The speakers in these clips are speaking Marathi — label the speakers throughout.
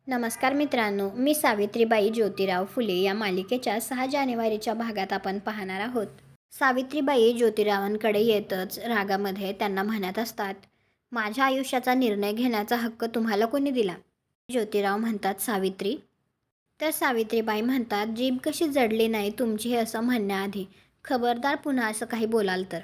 Speaker 1: नमस्कार मित्रांनो, मी सावित्रीबाई ज्योतिराव फुले या मालिकेच्या 6 जानेवारीच्या भागात आपण पाहणार आहोत. सावित्रीबाई ज्योतिरावांकडे येतच रागामध्ये त्यांना म्हणत असतात, माझ्या आयुष्याचा निर्णय घेण्याचा हक्क तुम्हाला कोणी दिला? ज्योतिराव म्हणतात, सावित्री. तर सावित्रीबाई म्हणतात, जीभ कशी जडली नाही तुमची हे असं म्हणण्याआधी. खबरदार पुन्हा असं काही बोलाल तर.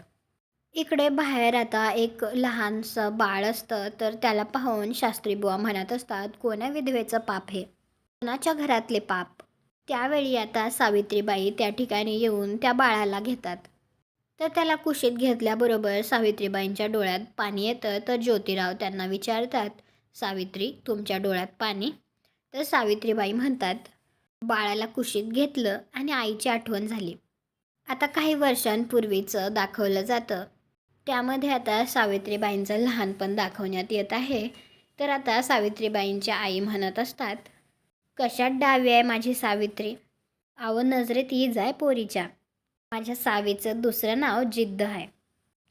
Speaker 1: इकडे बाहेर आता एक लहानसं बाळ असतं, तर त्याला पाहून शास्त्रीबुवा म्हणत असतात, कोण्या विधवेचं पाप हे? कोणाच्या घरातले पाप? त्यावेळी आता सावित्रीबाई त्या ठिकाणी येऊन त्या बाळाला घेतात. तर त्याला कुशीत घेतल्याबरोबर सावित्रीबाईंच्या डोळ्यात पाणी येतं. तर ज्योतिराव त्यांना विचारतात, सावित्री, तुमच्या डोळ्यात पाणी? तर सावित्रीबाई म्हणतात, बाळाला कुशीत घेतलं आणि आईची आठवण झाली. आता काही वर्षांपूर्वीचं दाखवलं जातं. त्यामध्ये आता सावित्रीबाईंचं लहानपण दाखवण्यात येत आहे. तर आता सावित्रीबाईंच्या आई म्हणत असतात, कशात डावी आहे माझी सावित्री? अहो नजरेत यीज आहे पोरीच्या. माझ्या सावीचं दुसरं नाव जिद्द आहे.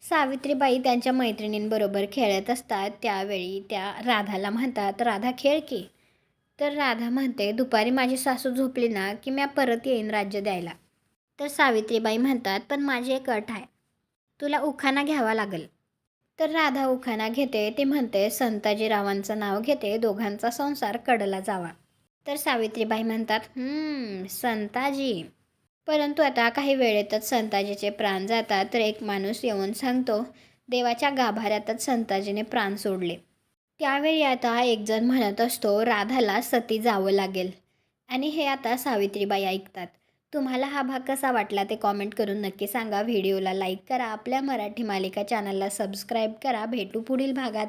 Speaker 1: सावित्रीबाई त्यांच्या मैत्रिणींबरोबर खेळत असतात. त्यावेळी त्या राधाला म्हणतात, राधा खेळ की. तर राधा म्हणते, दुपारी माझी सासू झोपली ना की मी परत येईन राज्य द्यायला. तर सावित्रीबाई म्हणतात, पण माझी एक अट आहे, तुला उखाणा घ्यावा लागेल. तर राधा उखाणा घेते. ते म्हणते, संताजीरावांचं नाव घेते, दोघांचा संसार कडला जावा. तर सावित्रीबाई म्हणतात, संताजी. परंतु आता काही वेळेतच संताजीचे प्राण जातात. तर एक माणूस येऊन सांगतो, देवाच्या गाभाऱ्यातच संताजीने प्राण सोडले. त्यावेळी आता एक जण म्हणत असतो, राधाला सती जावं लागेल. आणि हे आता सावित्रीबाई ऐकतात. तुम्हाला हा भाग कसा वाटला ते कॉमेंट करून नक्की सांगा. व्हिडिओला लाईक करा, आपल्या मराठी मालिका चॅनलला सबस्क्राईब करा. भेटू पुढील भागात.